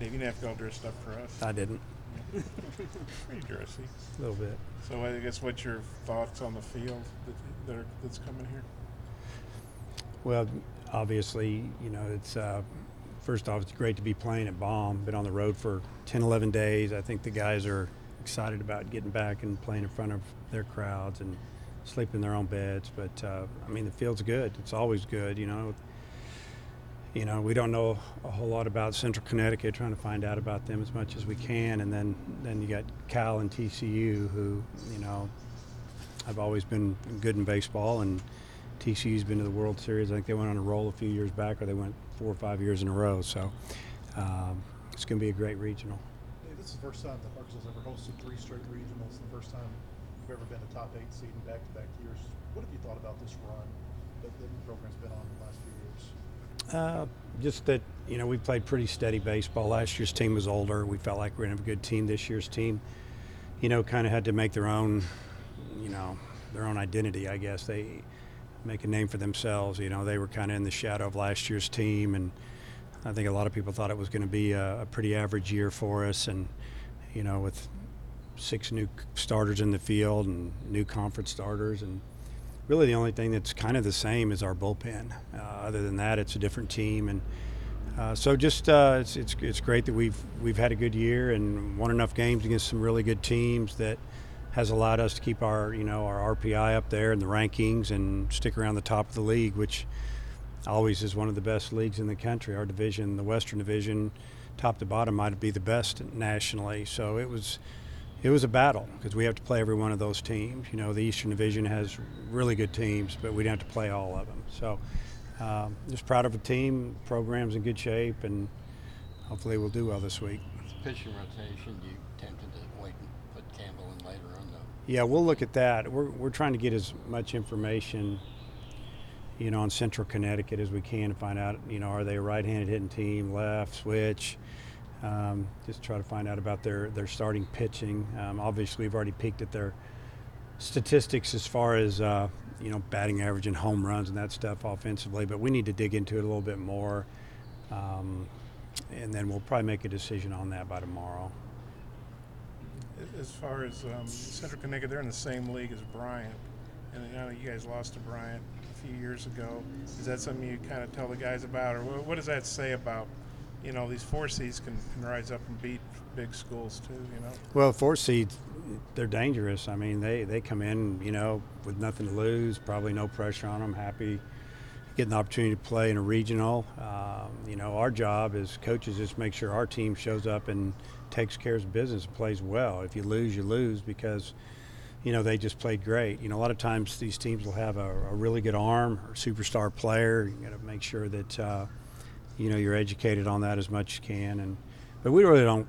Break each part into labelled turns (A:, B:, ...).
A: You didn't have to go dressed up for us.
B: I didn't.
A: Pretty dressy.
B: A little bit.
A: So I guess what's your thoughts on the field that's coming here?
B: Well, obviously, it's first off, it's great to be playing at Baum. Been on the road for 10, 11 days. I think the guys are excited about getting back and playing in front of their crowds and sleeping in their own beds. But the field's good. It's always good. We don't know a whole lot about Central Connecticut. Trying to find out about them as much as we can, and then you got Cal and TCU, who I've always been good in baseball, and TCU's been to the World Series. I think they went on a roll a few years back, or they went 4 or 5 years in a row. So it's going to be a great regional.
C: Hey, this is the first time the Arkansas has ever hosted 3 straight regionals. The first time you've ever been a top 8 seed in back-to-back years. What have you thought about this run that the program's been on the last few years?
B: Just that, we played pretty steady baseball. Last year's team was older. We felt like we were going to have a good team. This year's team, kind of had to make their own identity, I guess. They make a name for themselves. They were kind of in the shadow of last year's team, and I think a lot of people thought it was going to be a pretty average year for us. And, with 6 new starters in the field and new conference starters, and really the only thing that's kind of the same is our bullpen. Other than that, it's a different team, and so just it's great that we've had a good year and won enough games against some really good teams that has allowed us to keep our our RPI up there in the rankings and stick around the top of the league, which always is one of the best leagues in the country. Our division, the Western Division, top to bottom, might be the best nationally. So it was a battle because we have to play every one of those teams. The Eastern Division has really good teams, but we don't have to play all of them. So just proud of the team. Program's in good shape, and hopefully we'll do well this week.
D: Pitching rotation, you tempted to wait and put Campbell in later on, though?
B: Yeah, we'll look at that. We're trying to get as much information, on Central Connecticut as we can to find out, are they a right-handed hitting team, left, switch. Just try to find out about their starting pitching. Obviously, we've already peeked at their statistics as far as batting average and home runs and that stuff offensively, but we need to dig into it a little bit more, and then we'll probably make a decision on that by tomorrow.
A: As far as Central Connecticut, they're in the same league as Bryant, and you guys lost to Bryant a few years ago. Is that something you kind of tell the guys about, or what does that say about these 4 seeds can rise up and beat big schools too,
B: Well, 4 seeds, they're dangerous. They come in, with nothing to lose, probably no pressure on them, happy getting the opportunity to play in a regional. Our job as coaches is to make sure our team shows up and takes care of business and plays well. If you lose, you lose because, they just played great. A lot of times these teams will have a really good arm or superstar player. You got to make sure that, you're educated on that as much as you can. But we really don't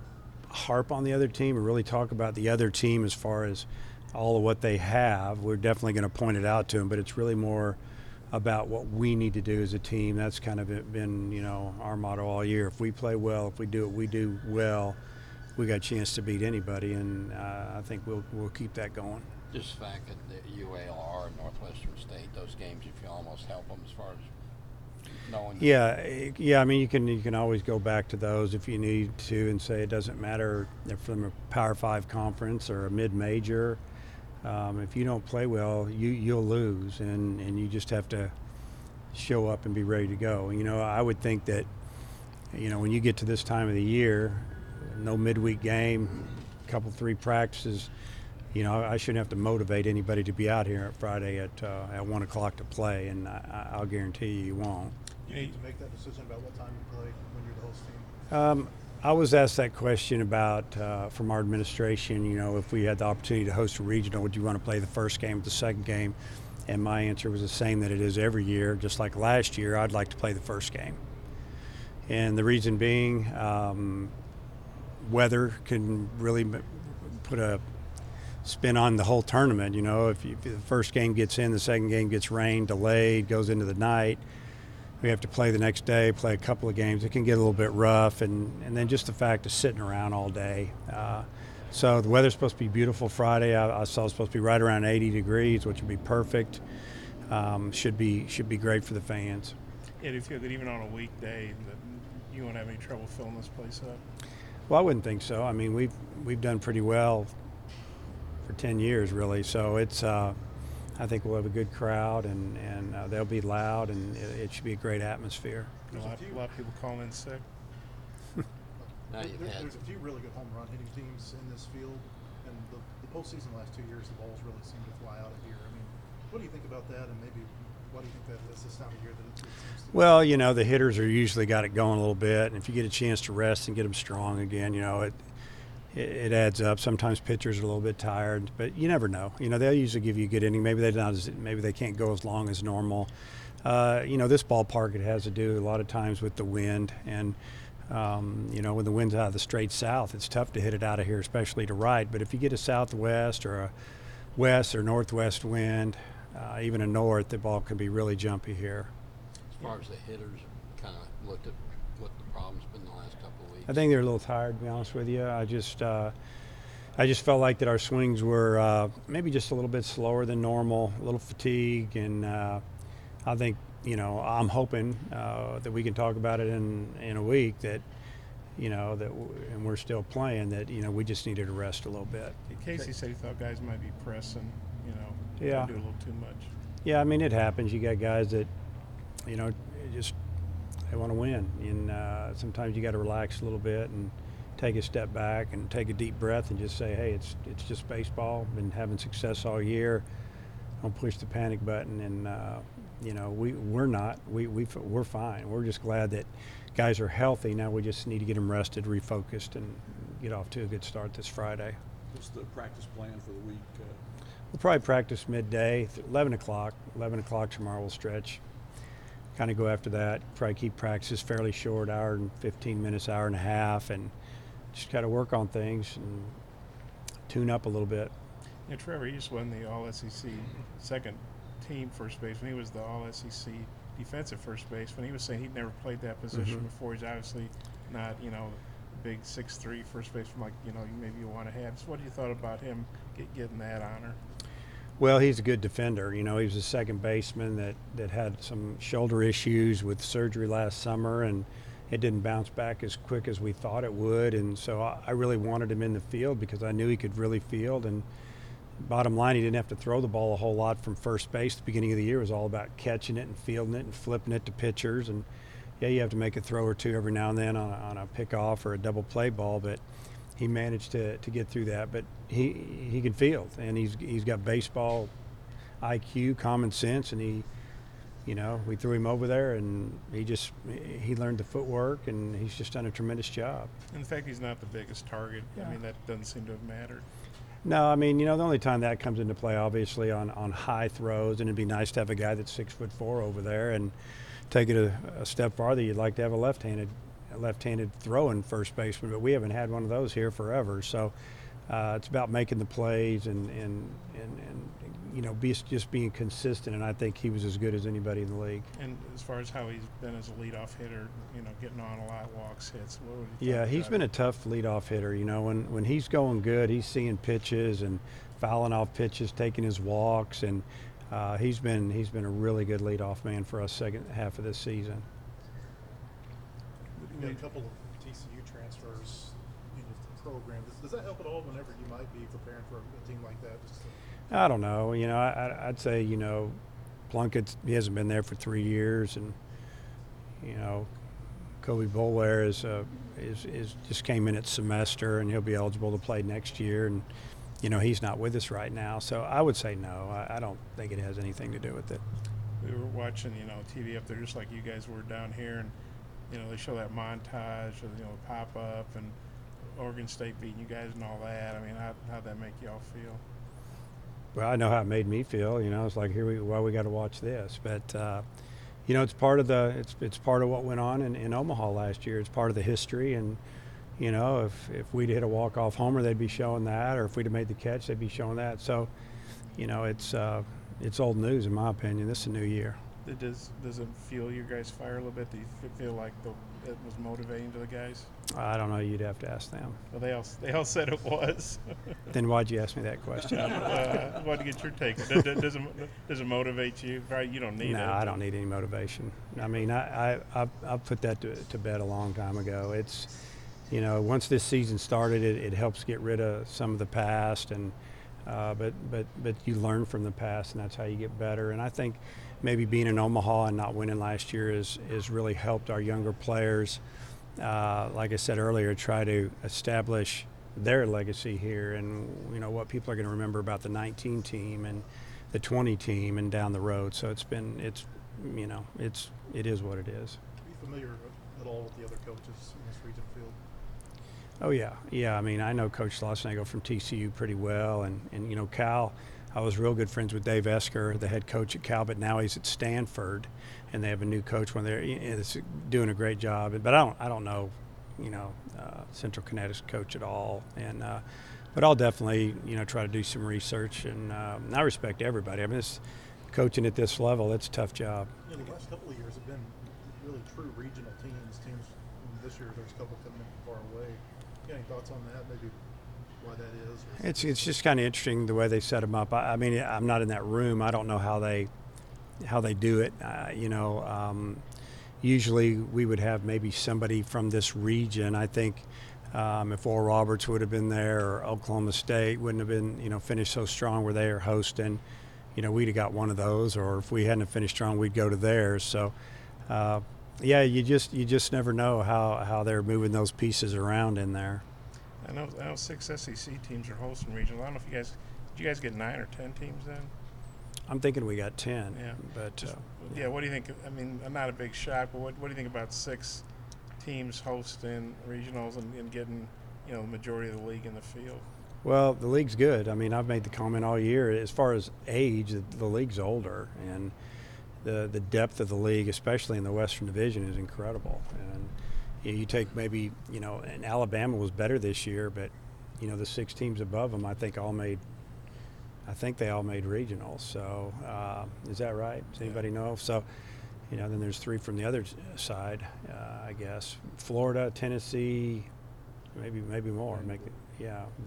B: harp on the other team or really talk about the other team as far as all of what they have. We're definitely going to point it out to them, but it's really more about what we need to do as a team. That's kind of been, our motto all year. If we play well, if we do what we do well, we got a chance to beat anybody, and I think we'll keep that going.
D: Just the fact that the UALR and Northwestern State, those games, you feel almost help them as far as knowing.
B: Yeah. You can always go back to those if you need to and say it doesn't matter if from a Power 5 conference or a mid-major. If you don't play well, you'll lose, and you just have to show up and be ready to go. I would think that, when you get to this time of the year, no midweek game, a couple 3 practices, I shouldn't have to motivate anybody to be out here at Friday at 1 o'clock to play, and I'll guarantee you won't.
C: You need to make that decision about what time you play when you're the host team?
B: I was asked that question about from our administration, if we had the opportunity to host a regional, would you want to play the first game or the second game? And my answer was the same that it is every year. Just like last year, I'd like to play the first game. And the reason being, weather can really put a spin on the whole tournament. If the first game gets in, the second game gets rain, delayed, goes into the night. We have to play the next day, play a couple of games. It can get a little bit rough, and then just the fact of sitting around all day. So the weather's supposed to be beautiful Friday. I saw it's supposed to be right around 80 degrees, which would be perfect. Should be great for the fans.
A: Yeah, do you feel that even on a weekday that you won't have any trouble filling this place up.
B: Well, I wouldn't think so. I mean, we've done pretty well for 10 years, really. So it's I think we'll have a good crowd, and they'll be loud, and it should be a great atmosphere.
A: A lot of people calling in sick.
D: Now you've had
C: There's a few really good home run hitting teams in this field, and the postseason last 2 years, the balls really seem to fly out of here. I mean, what do you think about that, and maybe why do you think that is this time of year that it seems to?
B: Well, the hitters are usually got it going a little bit, and if you get a chance to rest and get them strong again, it adds up. Sometimes pitchers are a little bit tired, but you never know. They'll usually give you a good inning. Maybe maybe they can't go as long as normal. This ballpark, it has to do a lot of times with the wind, and when the wind's out of the straight south, it's tough to hit it out of here, especially to right. But if you get a southwest or a west or northwest wind, even a north, the ball can be really jumpy here.
D: as far as the hitters, kind of looked at what the problem's been the last couple of weeks.
B: I think they're a little tired, to be honest with you. I just felt like that our swings were maybe just a little bit slower than normal, a little fatigue, and I think I'm hoping that we can talk about it in a week that and we're still playing, that we just needed to rest a little bit.
A: Casey said he thought guys might be pressing,
B: Yeah.
A: do a little too much.
B: Yeah, I mean, it happens. You got guys that just they want to win, and sometimes you got to relax a little bit and take a step back and take a deep breath and just say, hey, it's just baseball. Been having success all year. Don't push the panic button, and we're fine. We're just glad that guys are healthy. Now we just need to get them rested, refocused, and get off to a good start this Friday.
E: What's the practice plan for the week?
B: We'll probably practice midday, 11 o'clock. 11 o'clock tomorrow we'll stretch. Kind of go after that. Probably keep practices fairly short, hour and 15 minutes, hour and a half, and just got to work on things and tune up a little bit.
A: Trevor East won the All-SEC second team first baseman. He was the All-SEC defensive first baseman. He was saying he'd never played that position before. He's obviously not, big 6'3" first baseman like, maybe you want to have. So what do you thought about him getting that honor?
B: Well, he's a good defender. He was a second baseman that had some shoulder issues with surgery last summer, and it didn't bounce back as quick as we thought it would. And so I really wanted him in the field because I knew he could really field. And bottom line, he didn't have to throw the ball a whole lot from first base. The beginning of the year was all about catching it and fielding it and flipping it to pitchers. And yeah, you have to make a throw or two every now and then on a pickoff or a double play ball, but he managed to get through that. But he can field, and he's got baseball IQ, common sense, and we threw him over there, and he learned the footwork, and he's just done a tremendous job.
A: And the fact he's not the biggest target, I mean, that doesn't seem to have mattered.
B: No, I mean, the only time that comes into play, obviously, on high throws, and it'd be nice to have a guy that's 6'4" over there. And take it a step farther, you'd like to have a left-handed throwing first baseman, but we haven't had one of those here forever. So it's about making the plays and just being consistent. And I think he was as good as anybody in the league.
A: And as far as how he's been as a leadoff hitter, getting on a lot, walks, hits, what would you
B: Yeah, he's been a tough leadoff hitter. When he's going good, he's seeing pitches and fouling off pitches, taking his walks, and he's been a really good leadoff man for us second half of this season.
C: You've got a couple of TCU transfers in your program. Does that help at all whenever you might be preparing for a team like that?
B: I don't know. I'd say, Plunkett, he hasn't been there for 3 years, and, Kobe Boulware is just came in at semester, and he'll be eligible to play next year. And, he's not with us right now. So I would say no. I don't think it has anything to do with it.
A: We were watching, TV up there just like you guys were down here, and, they show that montage of, pop-up and Oregon State beating you guys and all that. I mean, how'd that make you all feel?
B: Well, I know how it made me feel. It's like, why we got to watch this. But, it's part of it's part of what went on in Omaha last year. It's part of the history. And, if we'd hit a walk-off homer, they'd be showing that. Or if we'd have made the catch, they'd be showing that. So, it's old news in my opinion. This is a new year.
A: Does it fuel your guys' fire a little bit? Do you feel like it was motivating to the guys?
B: I don't know. You'd have to ask them.
A: Well, they all said it was.
B: Then why'd you ask me that question?
A: I wanted to get your take. Does it motivate you? Right, you don't need it.
B: No, I don't need any motivation. I mean, I put that to bed a long time ago. It's, once this season started, it helps get rid of some of the past, and but you learn from the past, and that's how you get better. And I think maybe being in Omaha and not winning last year is really helped our younger players. Like I said earlier, try to establish their legacy here, and what people are going to remember about the 19 team and the 20 team and down the road. So it is what it is.
C: Are you familiar at all with the other coaches in this region field?
B: Oh yeah. I mean, I know Coach Schlossnagle from TCU pretty well, and Cal. I was real good friends with Dave Esker, the head coach at Cal, but now he's at Stanford, and they have a new coach when they're doing a great job. But I don't know, Central Connecticut's coach at all, and but I'll definitely try to do some research, and I respect everybody. I mean, this coaching at this level, it's a tough job.
C: The last couple of years have been really true regional teams. This year, there's a couple coming in from far away. You got any thoughts on that? Maybe why that is?
B: It's just kind of interesting the way they set them up. I mean, I'm not in that room. I don't know how they do it. Usually we would have maybe somebody from this region. I think if Oral Roberts would have been there, or Oklahoma State wouldn't have been finished so strong where they are hosting, we'd have got one of those. Or if we hadn't have finished strong, we'd go to theirs. So yeah, you just never know how they're moving those pieces around in there.
A: I know 6 SEC teams are hosting regional. I don't know if did you guys get 9 or 10 teams then?
B: I'm thinking we got 10.
A: Yeah.
B: But
A: yeah, what do you think? I mean, not a big shock, but what do you think about 6 teams hosting regionals and getting the majority of the league in the field?
B: Well, the league's good. I mean, I've made the comment all year. As far as age, the league's older, and the depth of the league, especially in the Western Division, is incredible. And you take maybe and Alabama was better this year, but the 6 teams above them, I think they all made regionals. So is that right? Does anybody know? So then there's 3 from the other side, I guess. Florida, Tennessee, maybe more.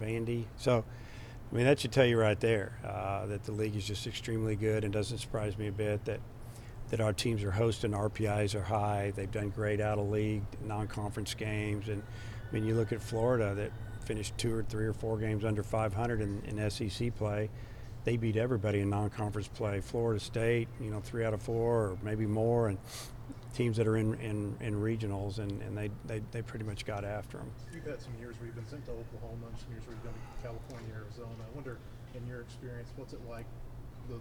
B: Vandy. So I mean, that should tell you right there that the league is just extremely good, and doesn't surprise me a bit that our teams are hosting. RPIs are high. They've done great out of league, non-conference games. And I mean, you look at Florida that finished 2 or 3 or 4 games under 500 in SEC play. They beat everybody in non-conference play. Florida State, 3 out of 4 or maybe more, and teams that are in regionals, and they pretty much got after them.
C: You've had some years where you've been sent to Oklahoma, and some years where you've been to California, Arizona. I wonder, in your experience, what's it like, the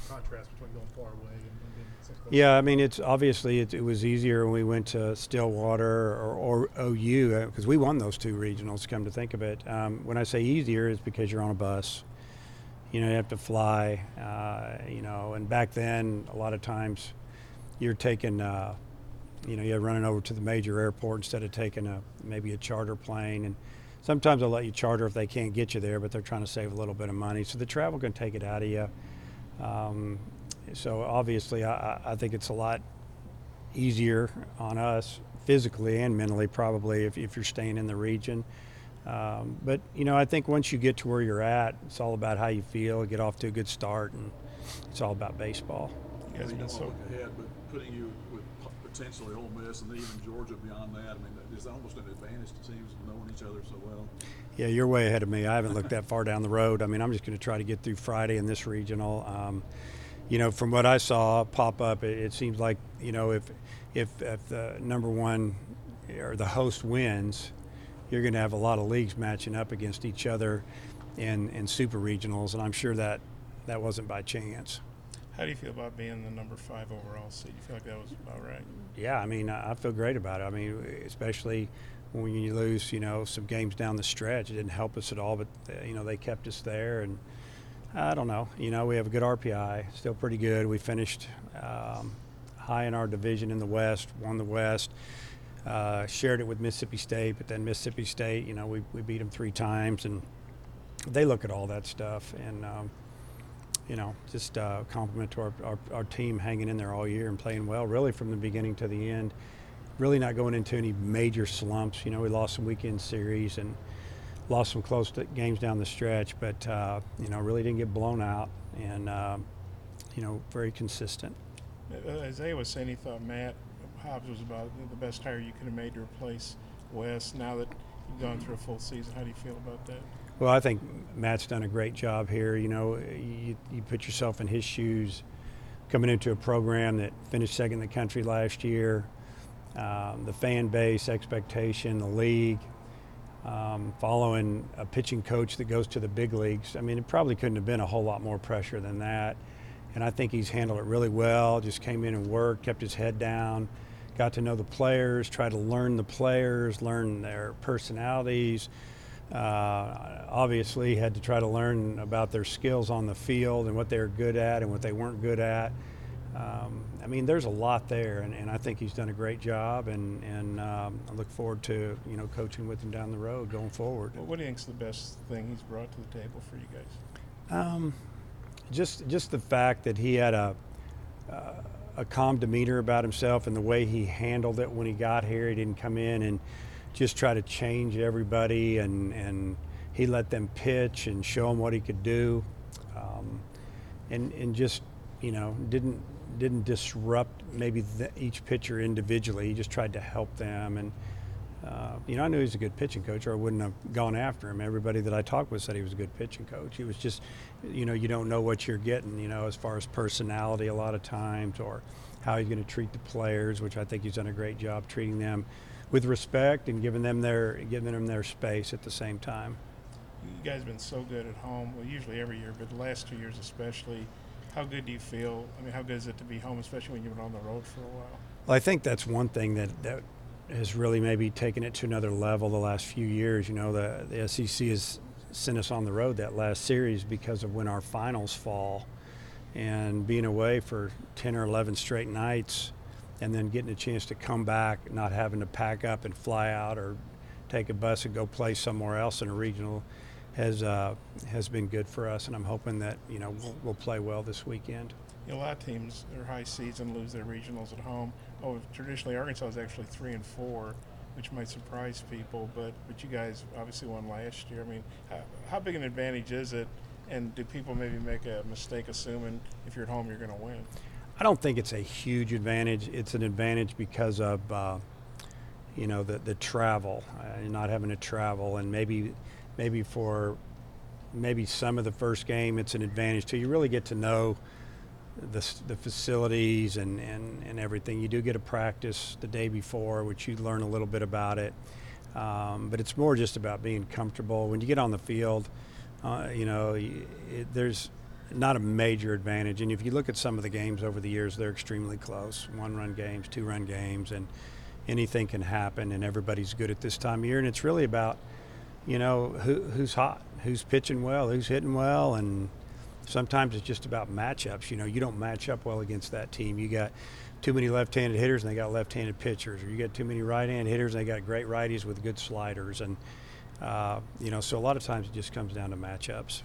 C: contrast between going far away and being sent close?
B: Yeah, I mean, it's obviously it was easier when we went to Stillwater or OU, because we won those 2 regionals, come to think of it. When I say easier, it's because you're on a bus. You have to fly, and back then, a lot of times, you're taking, you're running over to the major airport instead of taking maybe a charter plane. And sometimes they'll let you charter if they can't get you there, but they're trying to save a little bit of money. So the travel can take it out of you. So obviously, I think it's a lot easier on us physically and mentally, probably, if you're staying in the region. But I think once you get to where you're at, it's all about how you feel, get off to a good start, and it's all about baseball.
A: You guys
E: You
A: been
E: don't
A: so
E: want to look ahead, but putting you with potentially Ole Miss and then even Georgia beyond that, I mean, there's almost an advantage to teams knowing each other so well.
B: Yeah, you're way ahead of me. I haven't looked that far down the road. I mean, I'm just going to try to get through Friday in this regional. From what I saw pop up, it seems like, if the number 1 or the host wins, you're going to have a lot of leagues matching up against each other in super regionals, and I'm sure that wasn't by chance.
A: How do you feel about being the number 5 overall seed? You feel like that was about right?
B: Yeah, I mean, I feel great about it. I mean, especially when you lose, some games down the stretch. It didn't help us at all, but, they kept us there. And I don't know. We have a good RPI, still pretty good. We finished high in our division in the West, won the West, shared it with Mississippi State, but then Mississippi State, we beat them 3 times. And they look at all that stuff. And, just a compliment to our team hanging in there all year and playing well, really from the beginning to the end. Really not going into any major slumps. We lost some weekend series and lost some close games down the stretch, but really didn't get blown out, and very consistent.
A: Isaiah was saying he thought Matt Hobbs was about the best hire you could have made to replace Wes. Now that you've gone through a full season, how do you feel about that?
B: Well, I think Matt's done a great job here. You put yourself in his shoes, coming into a program that finished second in the country last year, the fan base, expectation, the league, following a pitching coach that goes to the big leagues. I mean, it probably couldn't have been a whole lot more pressure than that. And I think he's handled it really well, just came in and worked, kept his head down, got to know the players, tried to learn the players, learn their personalities. Obviously had to try to learn about their skills on the field and what they were good at and what they weren't good at. I mean, there's a lot there, and I think he's done a great job, and I look forward to, coaching with him down the road going forward.
A: Well, what do you think's the best thing he's brought to the table for you guys?
B: Just the fact that he had a calm demeanor about himself and the way he handled it when he got here. He didn't come in and just try to change everybody, and he let them pitch and show them what he could do, and just didn't disrupt maybe each pitcher individually. He just tried to help them, and I knew he was a good pitching coach, or I wouldn't have gone after him. Everybody that I talked with said he was a good pitching coach. He was just, you don't know what you're getting, as far as personality a lot of times, or how he's going to treat the players, which I think he's done a great job treating them with respect and giving them their space at the same time.
A: You guys have been so good at home, well, usually every year, but the last 2 years especially. How good do you feel? I mean, how good is it to be home, especially when you've been on the road for a while?
B: Well, I think that's one thing that has really maybe taken it to another level the last few years. The SEC has sent us on the road that last series because of when our finals fall, and being away for 10 or 11 straight nights and then getting a chance to come back, not having to pack up and fly out or take a bus and go play somewhere else in a regional has been good for us, and I'm hoping that we'll play well this weekend.
A: A lot of teams are high seeds and lose their regionals at home. Traditionally Arkansas is actually 3-4, which might surprise people, but you guys obviously won last year. I mean, how big an advantage is it, and do people maybe make a mistake assuming if you're at home you're going to win?
B: I don't think it's a huge advantage. It's an advantage because of the travel, not having to travel, and maybe for some of the first game it's an advantage too. You really get to know the facilities and everything. You do get a practice the day before, which you learn a little bit about it, but it's more just about being comfortable. When you get on the field, there's not a major advantage. And if you look at some of the games over the years, they're extremely close. 1-run games, 2-run games, and anything can happen, and everybody's good at this time of year. And it's really about who's hot, who's pitching well, who's hitting well, and sometimes it's just about matchups. You don't match up well against that team. You got too many left-handed hitters and they got left-handed pitchers, or you got too many right-handed hitters and they got great righties with good sliders, and so a lot of times it just comes down to matchups.